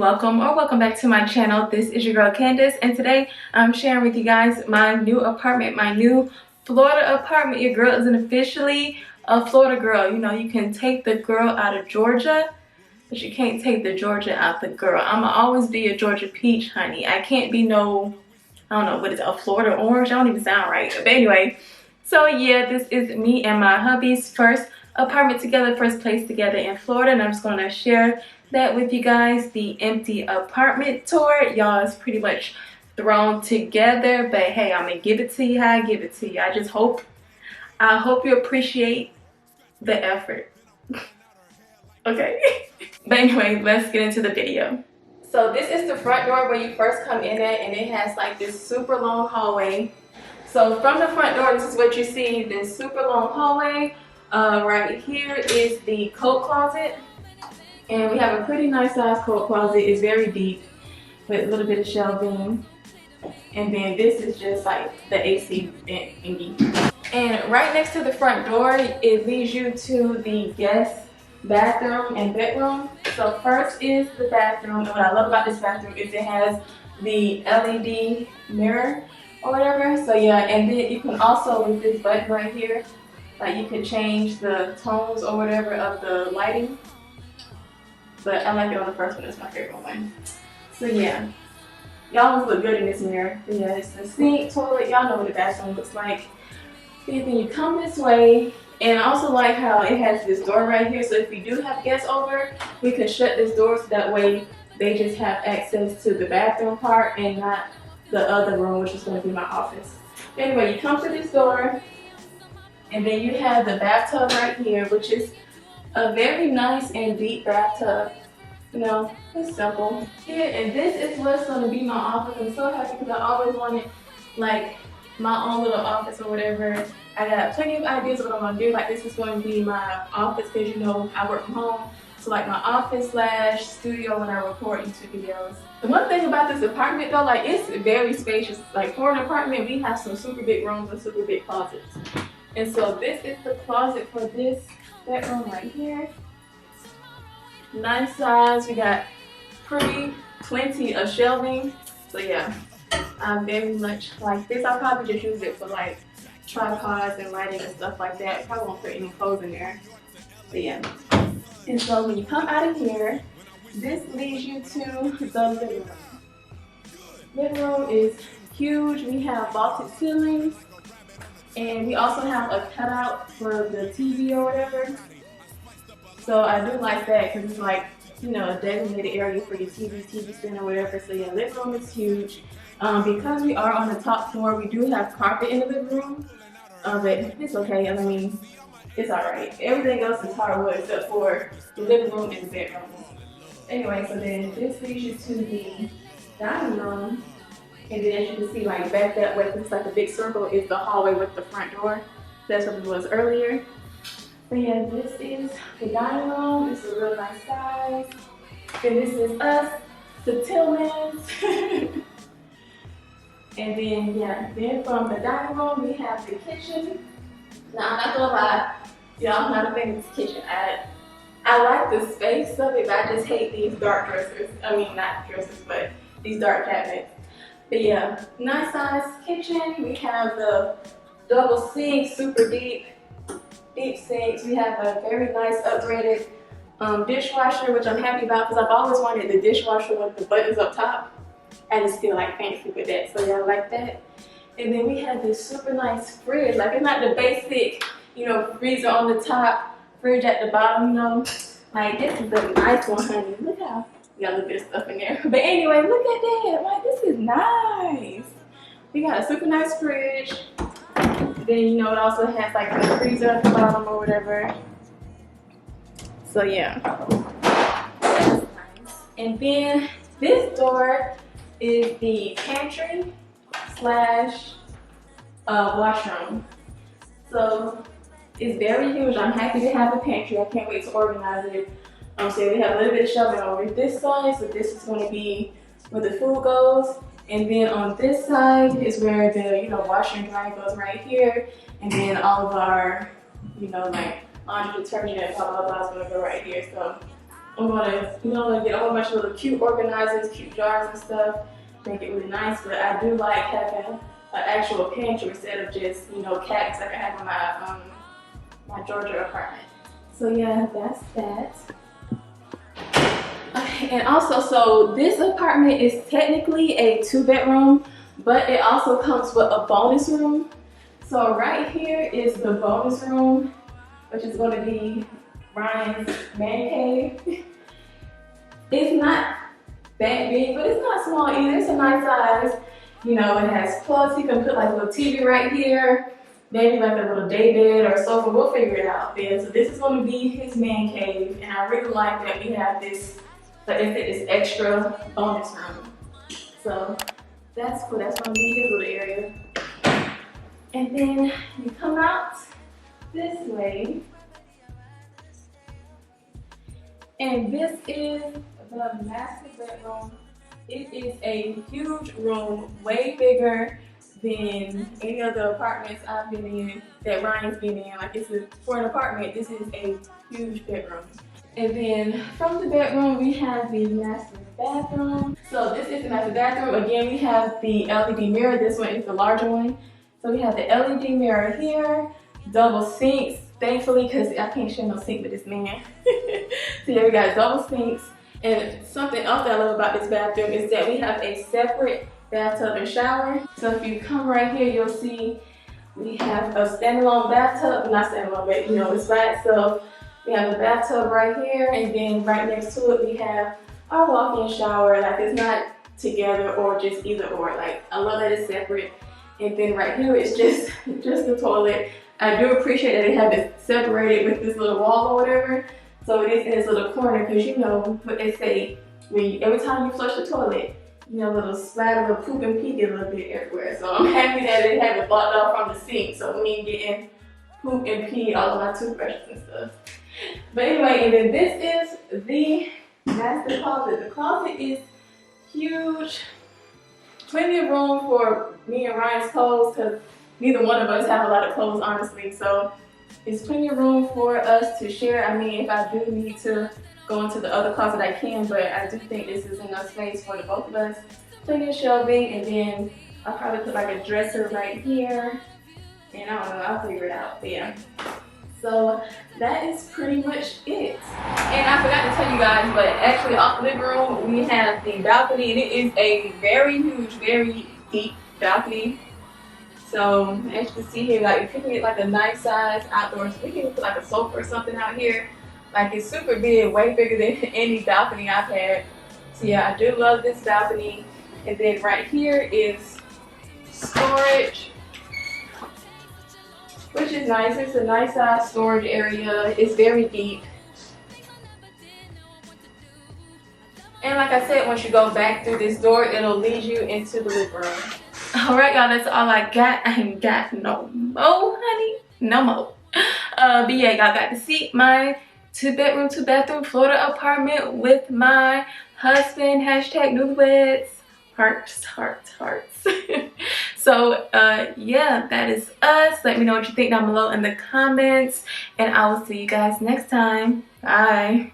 welcome or welcome back to my channel. This is your girl Candice, and today I'm sharing with you guys my new apartment, my new Florida apartment. Your girl isn't officially a Florida girl. You know, you can take the girl out of Georgia, but you can't take the Georgia out the girl. I'ma always be a Georgia peach, honey. I can't be no, I don't know, what is it, a Florida orange? I don't even sound right. But anyway, so yeah, this is me and my hubby's first apartment together, first place together in Florida, and I'm just gonna share that with you guys, the empty apartment tour. Y'all, is pretty much thrown together, but hey, I'm gonna give it to you how I give it to you. I hope you appreciate the effort. Okay. But anyway, let's get into the video. So this is the front door where you first come in at, and it has like this super long hallway. So from the front door, this is what you see, this super long hallway. Right here is the coat closet. And we have a pretty nice size coat closet. It's very deep with a little bit of shelving. And then this is just like the AC thingy. And right next to the front door, it leads you to the guest bathroom and bedroom. So first is the bathroom. And what I love about this bathroom is it has the LED mirror or whatever. So yeah, and then you can also, with this button right here, like you can change the tones or whatever of the lighting. But I like it on the first one, it's my favorite one. So yeah, y'all look good in this mirror. But yeah, it's the sink, toilet, y'all know what the bathroom looks like. And then you come this way, and I also like how it has this door right here. So if we do have guests over, we can shut this door so that way they just have access to the bathroom part and not the other room, which is going to be my office. But anyway, you come to this door, and then you have the bathtub right here, which is a very nice and deep bathtub. You know, it's simple. Yeah, and this is what's going to be my office. I'm so happy because I always wanted like my own little office or whatever. I got plenty of ideas of what I'm going to do. Like this is going to be my office because you know I work from home. So like my office / studio when I record YouTube videos. The one thing about this apartment though, like it's very spacious. Like for an apartment, we have some super big rooms and super big closets. And so this is the closet for this bedroom right here. Nice size. We got plenty of shelving. So yeah, I very much like this. I'll probably just use it for like tripods and lighting and stuff like that. Probably won't put any clothes in there. But yeah. And so when you come out of here, this leads you to the living room. Living room is huge. We have vaulted ceilings. And we also have a cutout for the TV or whatever. So I do like that because it's like, you know, a designated area for your TV stand or whatever. So yeah, living room is huge. Because we are on the top floor, we do have carpet in the living room. But it's okay. I mean, it's alright. Everything else is hardwood except for the living room and the bedroom. Anyway, so then this leads you to the dining room. And then as you can see, like back that way, it's like a big circle, is the hallway with the front door. That's what it was earlier. But yeah, this is the dining room. It's a real nice size. And this is us, the Tillmans. And then yeah, then from the dining room we have the kitchen. Now I'm not gonna lie, y'all, I'm not a fan of this kitchen. I like the space of it, but I just hate these dark dressers. I mean, not dressers, but these dark cabinets. But yeah, nice size kitchen. We have the double sink, super deep sinks. We have a very nice upgraded dishwasher, which I'm happy about because I've always wanted the dishwasher with the buttons up top. I just feel like fancy with that, so yeah, I like that. And then we have this super nice fridge. Like it's not the basic, you know, freezer on the top, fridge at the bottom, you know. Like this is a nice one, honey. Look how we got a little bit of stuff in there. But anyway, look at that. Like this is nice. We got a super nice fridge. Then you know it also has like the freezer at the bottom or whatever. So yeah, that's nice. And then this door is the pantry / washroom. So it's very huge. I'm happy to have a pantry. I can't wait to organize it. So we have a little bit of shelving over this side. So this is going to be where the food goes. And then on this side is where the, you know, washer and dryer goes right here. And then all of our, you know, like laundry detergent and blah, blah, blah is going to go right here. So I'm gonna, get a whole bunch of little cute organizers, cute jars and stuff, make it really nice. But I do like having an actual pantry instead of just, cabinets like I have in my Georgia apartment. So yeah, that's that. And also, so this apartment is technically a 2-bedroom, but it also comes with a bonus room. So right here is the bonus room, which is going to be Ryan's man cave. It's not that big, but it's not small either. It's a nice size. It has plugs. You can put like a little TV right here, maybe like a little day bed or sofa. We'll figure it out then. So this is going to be his man cave, and I really like that we have this, like I said, this extra bonus room. So that's cool. That's going to be his little area. And then you come out this way, and this is the master bedroom. It is a huge room, way bigger than any other apartments I've been in, that Ryan's been in. Like, for an apartment, this is a huge bedroom. And then from the bedroom, we have the master bathroom. So this is the master bathroom. Again, we have the LED mirror. This one is the larger one. So we have the LED mirror here, double sinks, thankfully, because I can't share no sink with this man. So yeah, we got double sinks. And something else that I love about this bathroom is that we have a separate bathtub and shower. So if you come right here, you'll see we have a standalone bathtub, not standalone, but it's by itself. We have a bathtub right here, and then right next to it we have our walk-in shower. Like, it's not together or just either or. Like, I love that it's separate. And then right here it's just the toilet. I do appreciate that they have it separated with this little wall or whatever. So it is in this little corner, because what they say, every time you flush the toilet, a little splatter of poop and pee get a little bit everywhere. So I'm happy that they have it blocked off from the sink, so we ain't getting poop and pee all of my toothbrushes and stuff. But anyway, and then this is the master closet. The closet is huge. Plenty of room for me and Ryan's clothes, because neither one of us have a lot of clothes, honestly. So it's plenty of room for us to share. I mean, if I do need to go into the other closet, I can, but I do think this is enough space for the both of us. Plenty of shelving, and then I'll probably put like a dresser right here. And I don't know, I'll figure it out. But yeah. So that is pretty much it. And I forgot to tell you guys, but actually off the living room, we have the balcony, and it is a very huge, very deep balcony. So as you can see here, like, you can get like a nice size outdoors. We can put like a sofa or something out here. Like, it's super big, way bigger than any balcony I've had. So yeah, I do love this balcony. And then right here is storage, which is nice. It's a nice size storage area. It's very deep. And like I said, once you go back through this door, it'll lead you into the living room. Alright, y'all, that's all I got. I ain't got no more, honey. No more. But yeah, y'all got to see my 2-bedroom, 2-bathroom Florida apartment with my husband. Hashtag newlyweds. Hearts, hearts, hearts. So yeah, that is us. Let me know what you think down below in the comments, and I will see you guys next time. Bye.